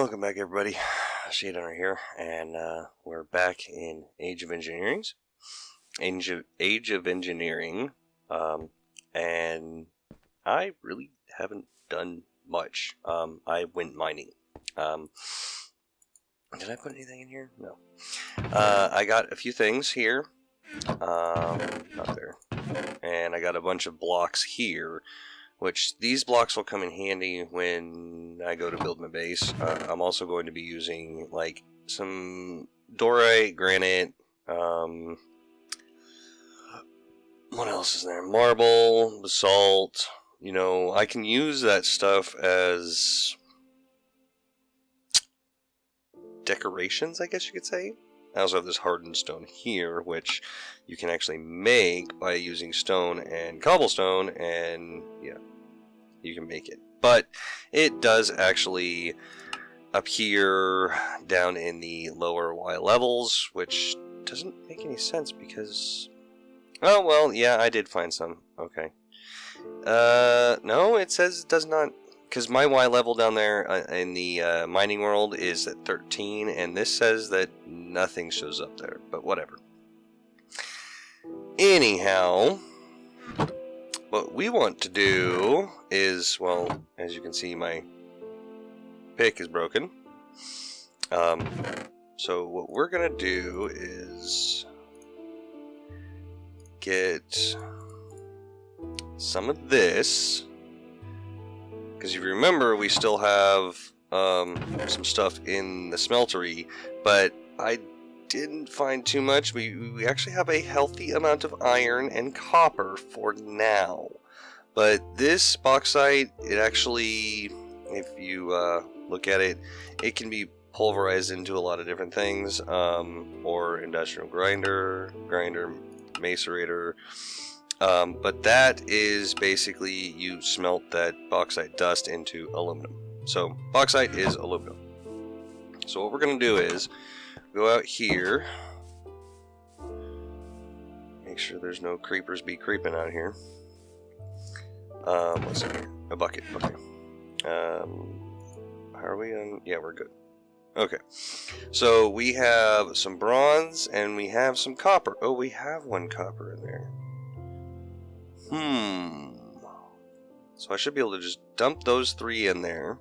Welcome back, everybody. Shade Hunter here, and we're back in Age of Engineering. And I really haven't done much. I went mining. Did I put anything in here? No. I got a few things here. Not there. And I got a bunch of blocks here, which these blocks will come in handy when I go to build my base. I'm also going to be using like some dorite, granite, what else is there? Marble, basalt. You know, I can use that stuff as decorations, I guess you could say. I also have this hardened stone here, which you can actually make by using stone and cobblestone, and yeah, you can make it. But it does actually appear down in the lower Y levels, which doesn't make any sense because... Oh, well, yeah, I did find some. Okay. No, it says it does not... Because my Y level down there in the mining world is at 13, and this says that nothing shows up there, but whatever. Anyhow, what we want to do is, well, as you can see, my pick is broken. So what we're going to do is get some of this. Because if you remember, we still have some stuff in the smeltery, but I didn't find too much. We actually have a healthy amount of iron and copper for now. But this bauxite, it actually, if you look at it, it can be pulverized into a lot of different things, or industrial grinder, macerator. But that is basically you smelt that bauxite dust into aluminum. So bauxite is aluminum. So what we're going to do is go out here. Make sure there's no creepers be creeping out here. What's in here? A bucket. Okay. How are we on? Yeah, we're good. Okay. So we have some bronze and we have some copper. Oh, we have one copper in there. So I should be able to just dump those three in there,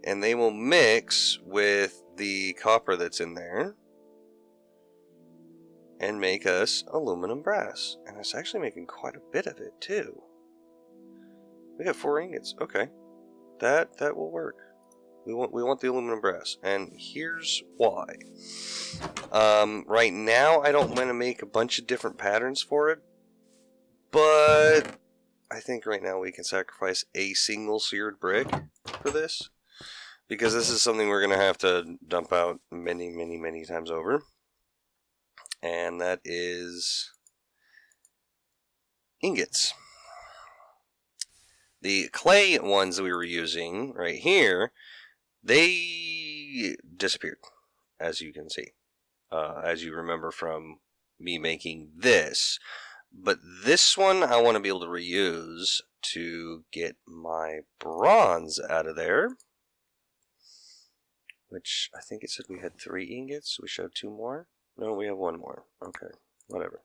and they will mix with the copper that's in there and make us aluminum brass. And it's actually making quite a bit of it too. We got 4 ingots. Okay, that will work. We want the aluminum brass, and here's why. Right now I don't want to make a bunch of different patterns for it. But I think right now we can sacrifice a single seared brick for this, because this is something we're going to have to dump out many times over. And that is ingots. The clay ones that we were using right here, they disappeared, as you can see. As you remember from me making this. But this one I want to be able to reuse to get my bronze out of there. Which I think it said we had 3 ingots. We showed 2 more. No, we have 1 more. Okay, whatever.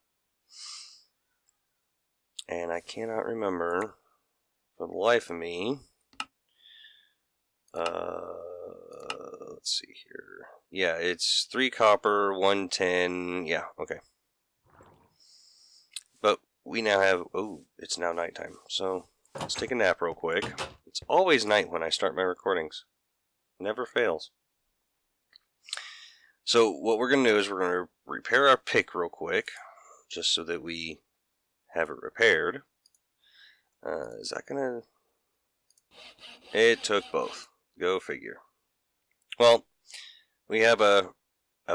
And I cannot remember for the life of me. Let's see here. Yeah, it's 3 copper, 1 tin. Yeah, okay. But we now have, oh, it's now nighttime, so let's take a nap real quick. It's always night when I start my recordings. Never fails. So what we're going to do is we're going to repair our pick real quick, just so that we have it repaired. Is that going to... It took both. Go figure. Well, we have a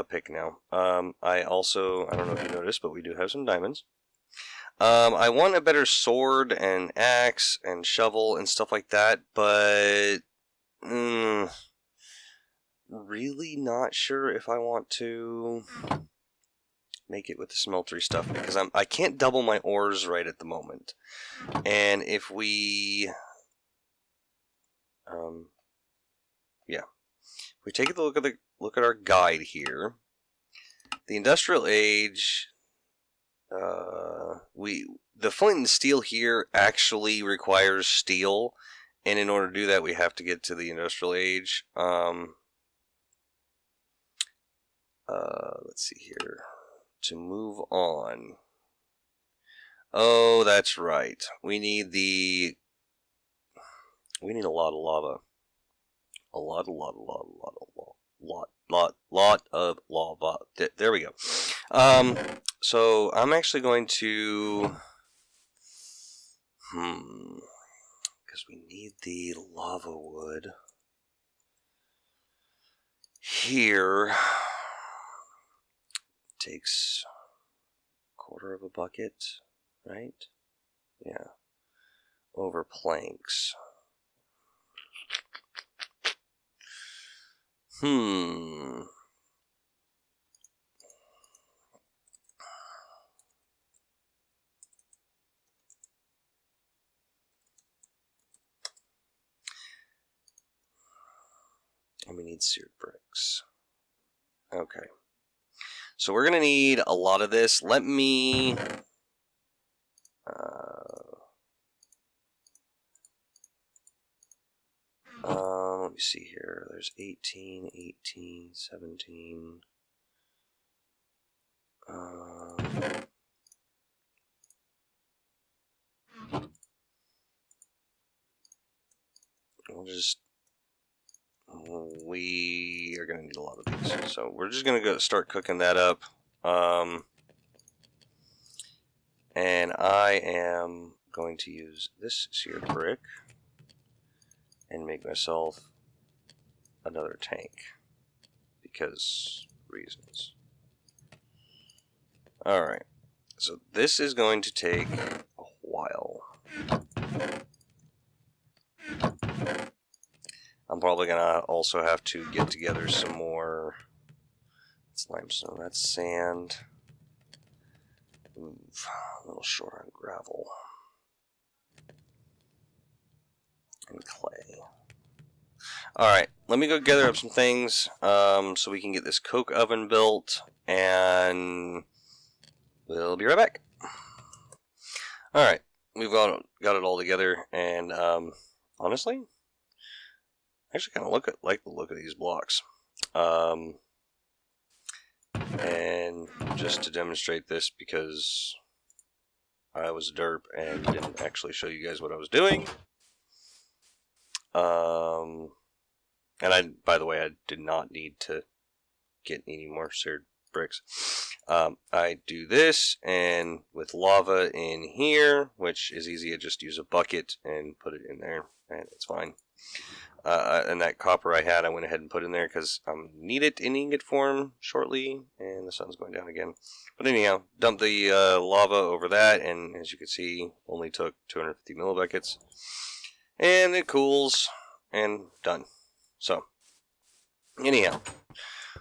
pick now. I don't know if you noticed, but we do have some diamonds. I want a better sword and axe and shovel and stuff like that, but really not sure if I want to make it with the smeltery stuff, because I can't double my ores right at the moment. And if we yeah, we take a look at our guide here. The industrial age, the flint and steel here actually requires steel, and in order to do that, we have to get to the industrial age. Let's see here. To move on. Oh, that's right. We need a lot of lava. A lot of lava. There we go. So I'm actually going to, because we need the lava wood here. Takes a quarter of a bucket, right? Yeah. Over planks. And we need seared bricks. Okay. So we're going to need a lot of this. Let me... let me see here. There's 18, 18, 17. We are going to need a lot of these. So we're just going to go start cooking that up. And I am going to use this seared brick and make myself another tank because reasons. Alright, so this is going to take a while. I'm probably gonna also have to get together some more. It's limestone, that's sand. Ooh, a little short on gravel. And clay. Alright, let me go gather up some things so we can get this coke oven built, and we'll be right back. Alright, we've got it all together, and honestly, I actually kind of like the look of these blocks. And just to demonstrate this, because I was a derp and didn't actually show you guys what I was doing. And by the way, I did not need to get any more seared bricks. I do this, and with lava in here, which is easy, I just use a bucket and put it in there, and it's fine. And that copper I had, I went ahead and put in there because I need it in ingot form shortly, and the sun's going down again. But anyhow, dump the lava over that, and as you can see, only took 250 millibuckets. And it cools, and done. So, anyhow,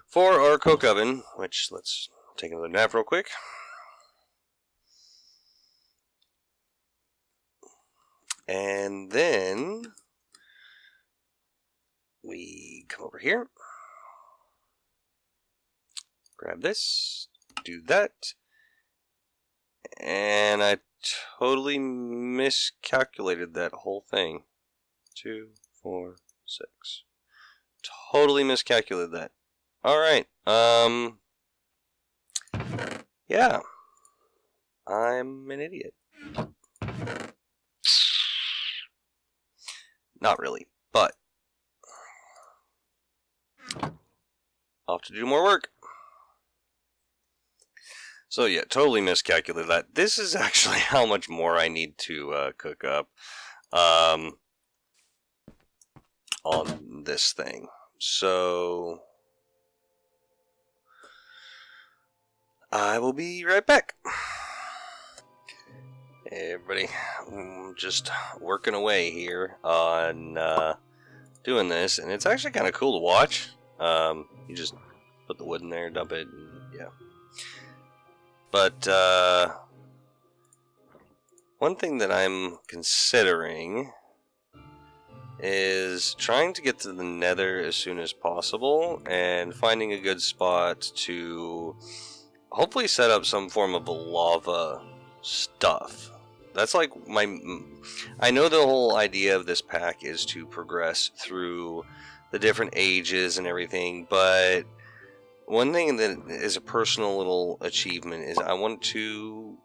for our coke oven, which let's take another nap real quick. And then we come over here, grab this, do that, and I totally miscalculated that whole thing. 2, 4, 6. Totally miscalculated that. Alright, yeah, I'm an idiot. Not really, but I'll have to do more work. So yeah, totally miscalculated that. This is actually how much more I need to cook up on this thing. So I will be right back. Hey everybody, I'm just working away here on doing this, and it's actually kind of cool to watch. You just put the wood in there, dump it, and yeah. But one thing that I'm considering is trying to get to the nether as soon as possible and finding a good spot to hopefully set up some form of a lava stuff. That's like I know the whole idea of this pack is to progress through the different ages and everything, but one thing that is a personal little achievement is I want to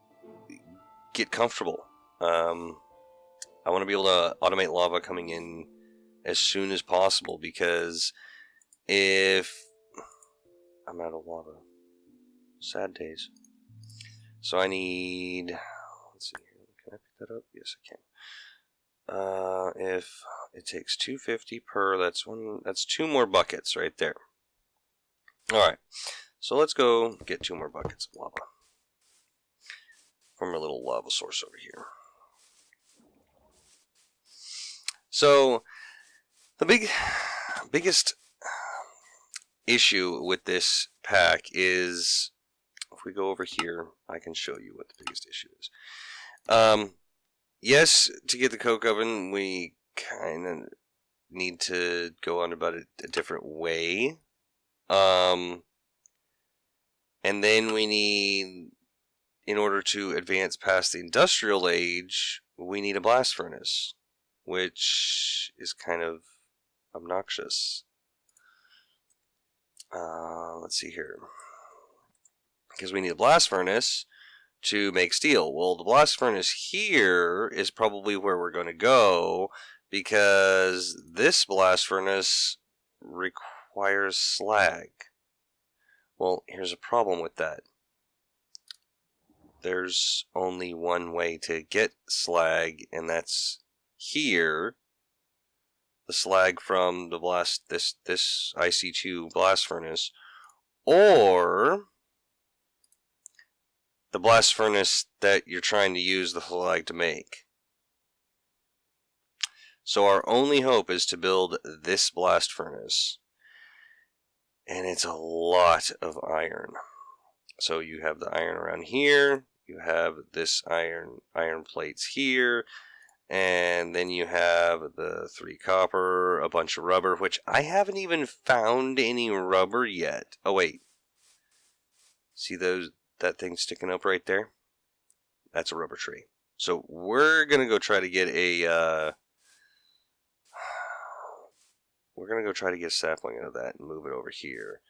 get comfortable. I want to be able to automate lava coming in as soon as possible, because if I'm out of lava, sad days. So I need, let's see here, can I pick that up? Yes, I can. If it takes 250 per, that's 2 more buckets right there. Alright, so let's go get 2 more buckets of lava from our little lava source over here. So, the biggest issue with this pack is, if we go over here, I can show you what the biggest issue is. Yes, to get the coke oven, we kind of need to go on about it a different way. And then we need, in order to advance past the industrial age, we need a blast furnace, which is kind of obnoxious. Let's see here. Because we need a blast furnace to make steel. Well, the blast furnace here is probably where we're going to go, because this blast furnace requires slag. Well, here's a problem with that. There's only one way to get slag, and that's here. The slag from the this IC2 blast furnace, or the blast furnace that you're trying to use the slag to make. So our only hope is to build this blast furnace, and it's a lot of iron. So you have the iron around here, you have this iron plates here, and then you have the 3 copper, a bunch of rubber, which I haven't even found any rubber yet. Oh wait, see that thing sticking up right there? That's a rubber tree. So we're gonna go try to get a sapling of that and move it over here.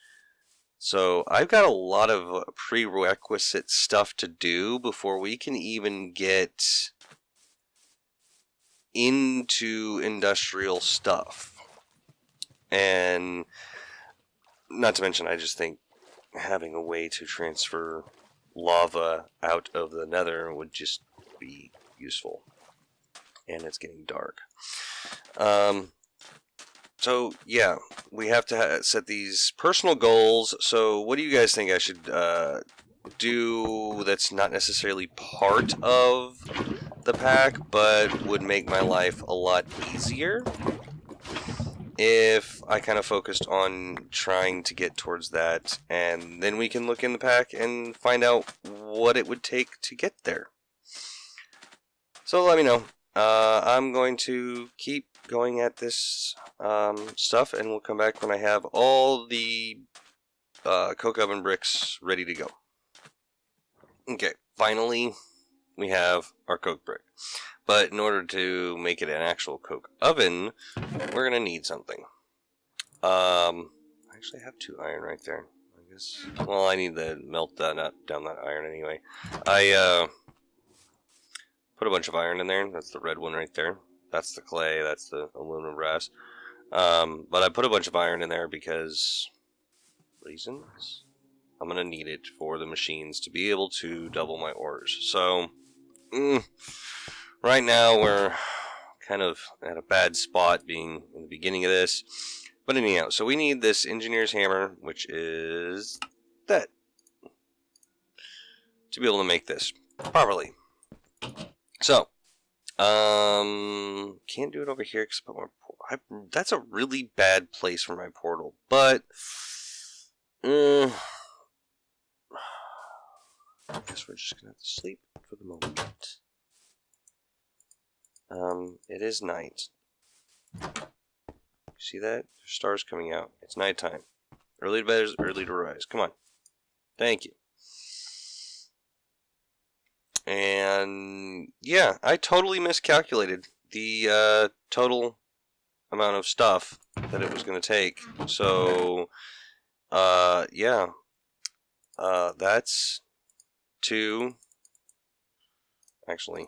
So I've got a lot of prerequisite stuff to do before we can even get into industrial stuff. And not to mention, I just think having a way to transfer lava out of the nether would just be useful. And it's getting dark. So, yeah, we have to set these personal goals. So, what do you guys think I should do that's not necessarily part of the pack, but would make my life a lot easier if I kind of focused on trying to get towards that, and then we can look in the pack and find out what it would take to get there. So, let me know. I'm going to keep going at this stuff, and we'll come back when I have all the coke oven bricks ready to go. Okay, finally we have our coke brick. But in order to make it an actual coke oven, we're going to need something. I actually have 2 iron right there. I guess. Well, I need to melt down that iron anyway. I put a bunch of iron in there. That's the red one right there. That's the clay. That's the aluminum brass. But I put a bunch of iron in there because reasons. I'm going to need it for the machines to be able to double my ores. So, right now we're kind of at a bad spot being in the beginning of this. But anyhow, so we need this engineer's hammer, which is that, to be able to make this properly. So, can't do it over here because that's a really bad place for my portal. But, I guess we're just gonna have to sleep for the moment. It is night. See that? There's stars coming out. It's nighttime. Early to bed is early to rise. Come on. Thank you. And yeah, I totally miscalculated the total amount of stuff that it was going to take. So, yeah. That's 2. Actually.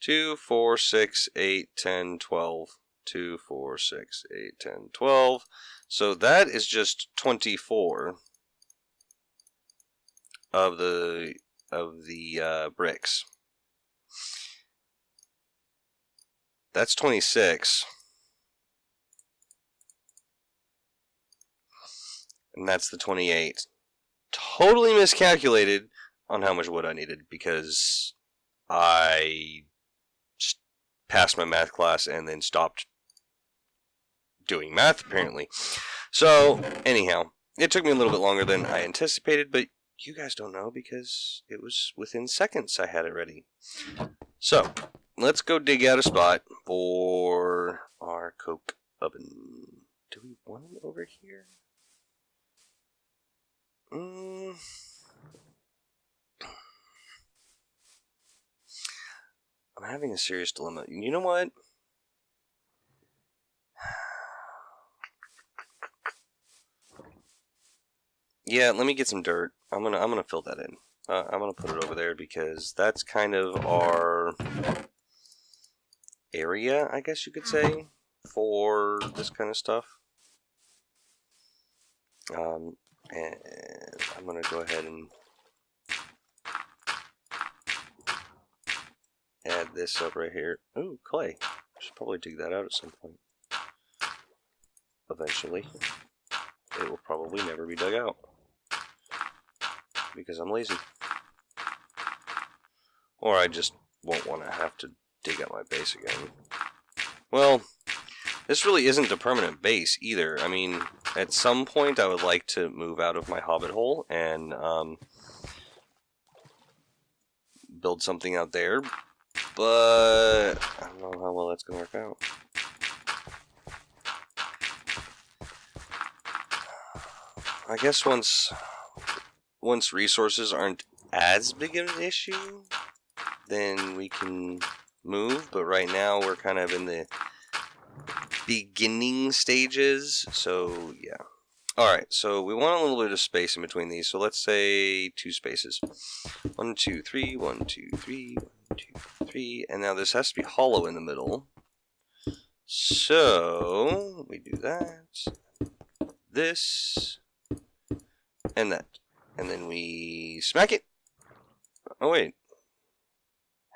2, 4, 6, 8, 10, 12. 2, 4, 6, 8, 10, 12. So that is just 24 of the bricks. That's 26. And that's the 28. Totally miscalculated on how much wood I needed because I passed my math class and then stopped doing math, apparently. So, anyhow, it took me a little bit longer than I anticipated, but you guys don't know because it was within seconds I had it ready. So, let's go dig out a spot for our coke oven. Do we want it over here? I'm having a serious dilemma. You know what? Yeah, let me get some dirt. I'm gonna fill that in. I'm gonna put it over there because that's kind of our area, I guess you could say, for this kind of stuff. And I'm gonna go ahead and add this up right here. Ooh, clay. I should probably dig that out at some point. Eventually. It will probably never be dug out. Because I'm lazy. Or I just won't want to have to dig out my base again. Well, this really isn't a permanent base either. I mean, at some point I would like to move out of my hobbit hole and build something out there. But I don't know how well that's going to work out. I guess once resources aren't as big of an issue, then we can move. But right now we're kind of in the beginning stages. So yeah. Alright, so we want a little bit of space in between these. So let's say 2 spaces. 1, 2, 3, 1, 2, 3, 1, 2, 3. And now this has to be hollow in the middle. So we do that. This. And that. And then we smack it. Oh, wait.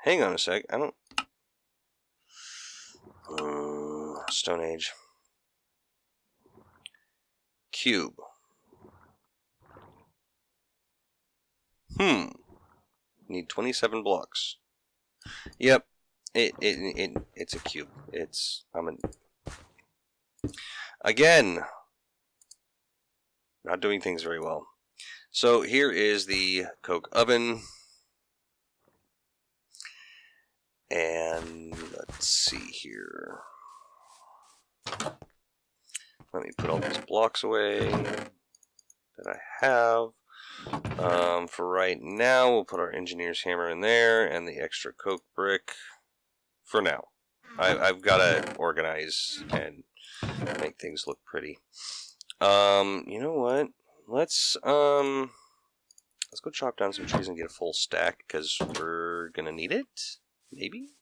Hang on a sec. I don't... Stone Age. Cube. Need 27 blocks. Yep. It's a cube. Again. Not doing things very well. So here is the coke oven. And let's see here. Let me put all these blocks away that I have. For right now, we'll put our engineer's hammer in there and the extra coke brick. For now. I've got to organize and make things look pretty. You know what? Let's go chop down some trees and get a full stack because we're gonna need it, maybe.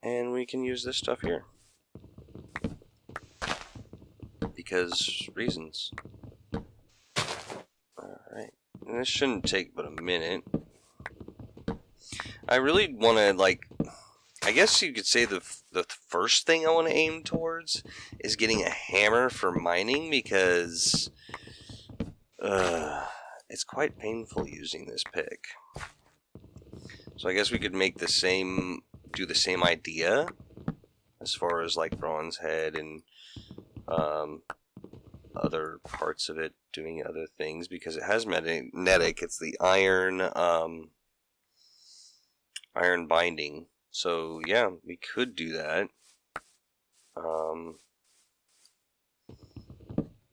And we can use this stuff here because reasons. All right, and this shouldn't take but a minute. I really want to I guess you could say the first thing I want to aim towards is getting a hammer for mining because it's quite painful using this pick. So I guess we could do the same idea as far as like bronze head and other parts of it doing other things because it has magnetic. It's the iron iron binding. So yeah, we could do that.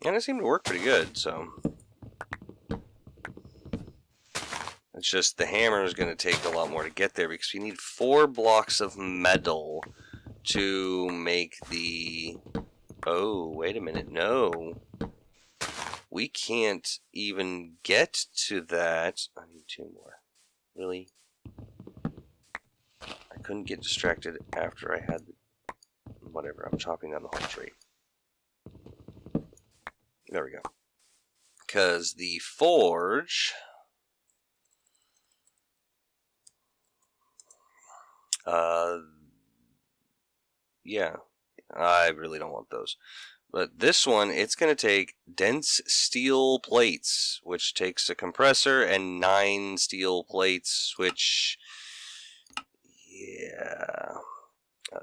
And it seemed to work pretty good, so it's just the hammer is going to take a lot more to get there because we need 4 blocks of metal to make the... Oh, wait a minute, no. We can't even get to that. I need 2 more. Really? I couldn't get distracted after I had the... Whatever, I'm chopping down the whole tree. There we go. Because the forge... yeah, I really don't want those. But this one, it's going to take dense steel plates, which takes a compressor, and 9 steel plates, which... Yeah...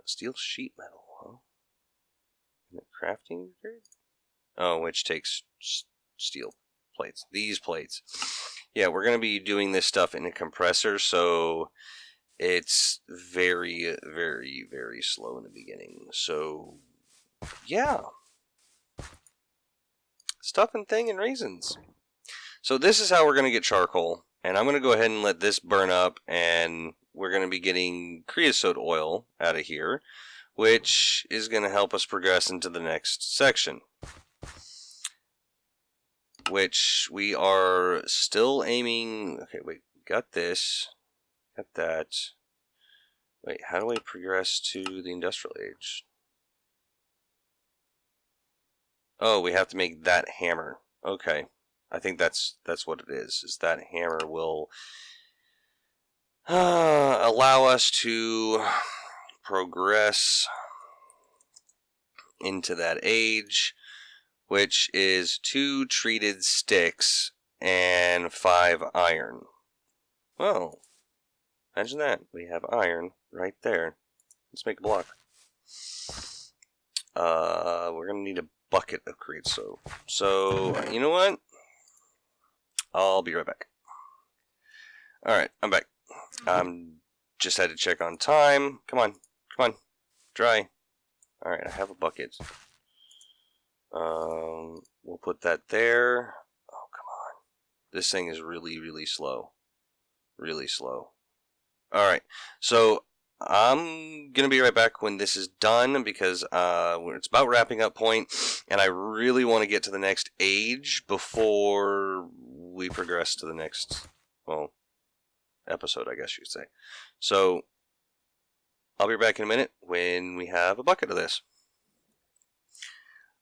steel sheet metal, huh? Crafting grid? Oh, which takes steel plates. These plates. Yeah, we're going to be doing this stuff in a compressor, so it's very, very, very slow in the beginning. So, yeah. Stuff and thing and raisins. So this is how we're going to get charcoal. And I'm going to go ahead and let this burn up, and we're going to be getting creosote oil out of here, which is going to help us progress into the next section. Which we are still aiming... Okay, wait, got this. Got that. Wait, how do I progress to the industrial age? Oh, we have to make that hammer. Okay. I think that's what it is that hammer will allow us to progress into that age, which is 2 treated sticks and 5 iron. Well, imagine that. We have iron right there. Let's make a block. We're going to need a bucket of creosote. So, you know what? I'll be right back. Alright, I'm back. Just had to check on time. Come on. Come on. Dry. Alright, I have a bucket. We'll put that there. Oh, come on. This thing is really, really slow. Really slow. Alright, so I'm going to be right back when this is done because it's about wrapping up point, and I really want to get to the next age before we progress to the next, well, episode, I guess you'd say. So, I'll be back in a minute when we have a bucket of this.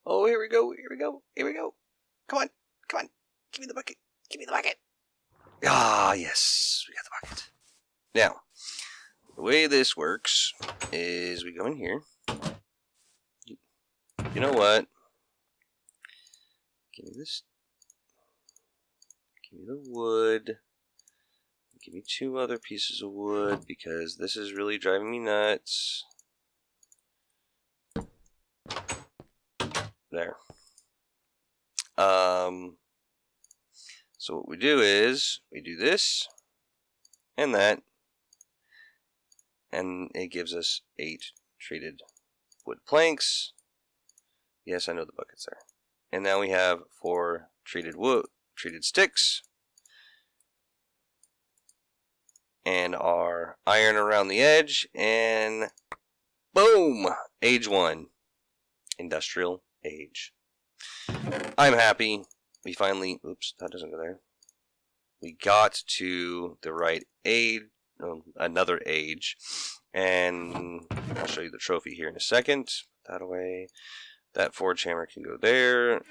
Oh, here we go, here we go, here we go. Come on, come on. Give me the bucket. Give me the bucket. Ah, yes, we got the bucket. Now, the way this works is we go in here. You know what? Give me this. Give me the wood. Give me 2 other pieces of wood because this is really driving me nuts. There. So what we do is we do this and that, and it gives us 8 treated wood planks. Yes, I know the bucket's there. And now we have 4 treated sticks, and our iron around the edge, and boom! Age 1. Industrial age. I'm happy. We finally... Oops, that doesn't go there. We got to the right age, another age, and I'll show you the trophy here in a second. Put that away. That forge hammer can go there.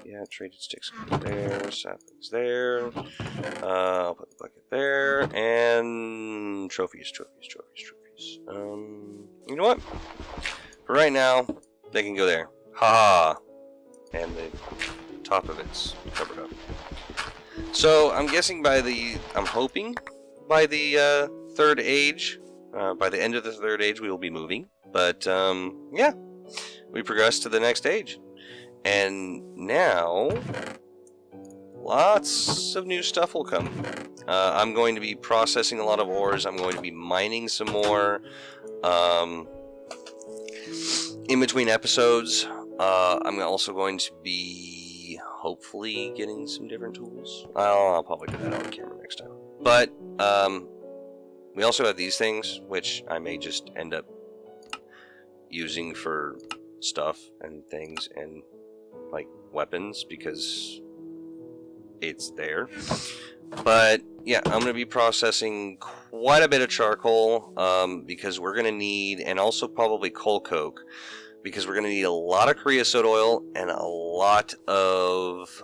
Yeah, traded sticks can go there. Saplings there. I'll put the bucket there. And trophies. You know what? For right now, they can go there. Ha! And the top of it's covered up. So I'm guessing I'm hoping by the 3rd age, by the end of the 3rd age, we will be moving. But yeah. We progress to the next age. And now, lots of new stuff will come. I'm going to be processing a lot of ores. I'm going to be mining some more. In between episodes, I'm also going to be hopefully getting some different tools. I'll probably do that on camera next time. But we also have these things, which I may just end up using for stuff and things and like weapons because it's there. But yeah, I'm going to be processing quite a bit of charcoal because we're going to need, and also probably coal coke, because we're going to need a lot of creosote oil and a lot of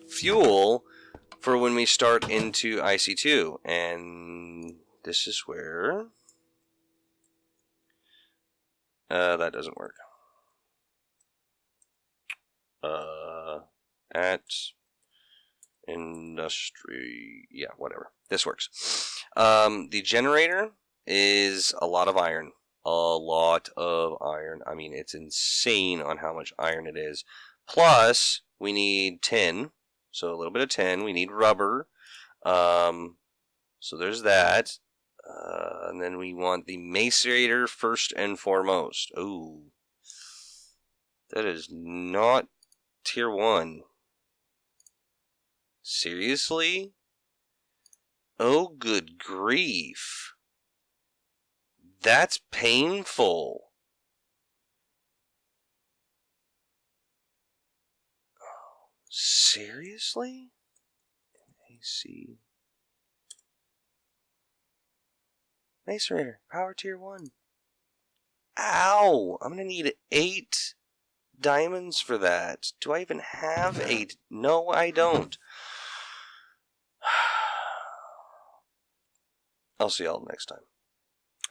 fuel for when we start into IC2. And this is where that doesn't work. At industry, yeah, whatever. This works. The generator is a lot of iron. A lot of iron. I mean, it's insane on how much iron it is. Plus, we need tin. So a little bit of tin. We need rubber. So there's that. And then we want the macerator first and foremost. Ooh. That is not tier 1. Seriously? Oh, good grief. That's painful. Seriously? AC. Macerator, power tier 1. Ow! I'm gonna need 8 diamonds for that. Do I even have 8? No, I don't. I'll see y'all next time.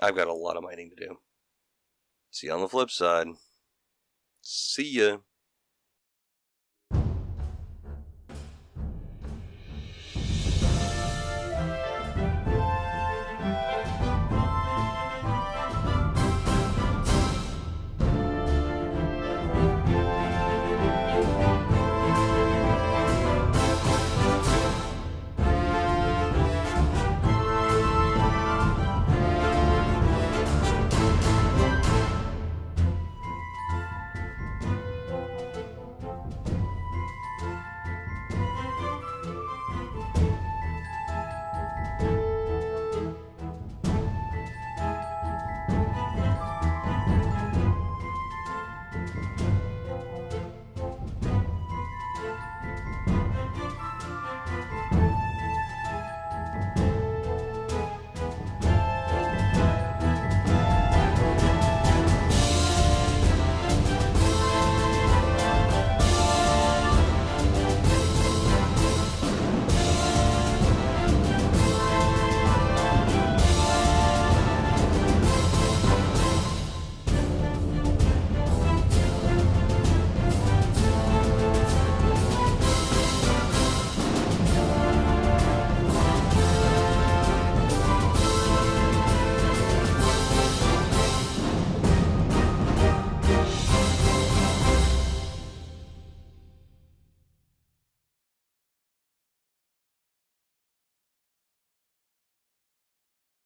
I've got a lot of mining to do. See you on the flip side. See ya.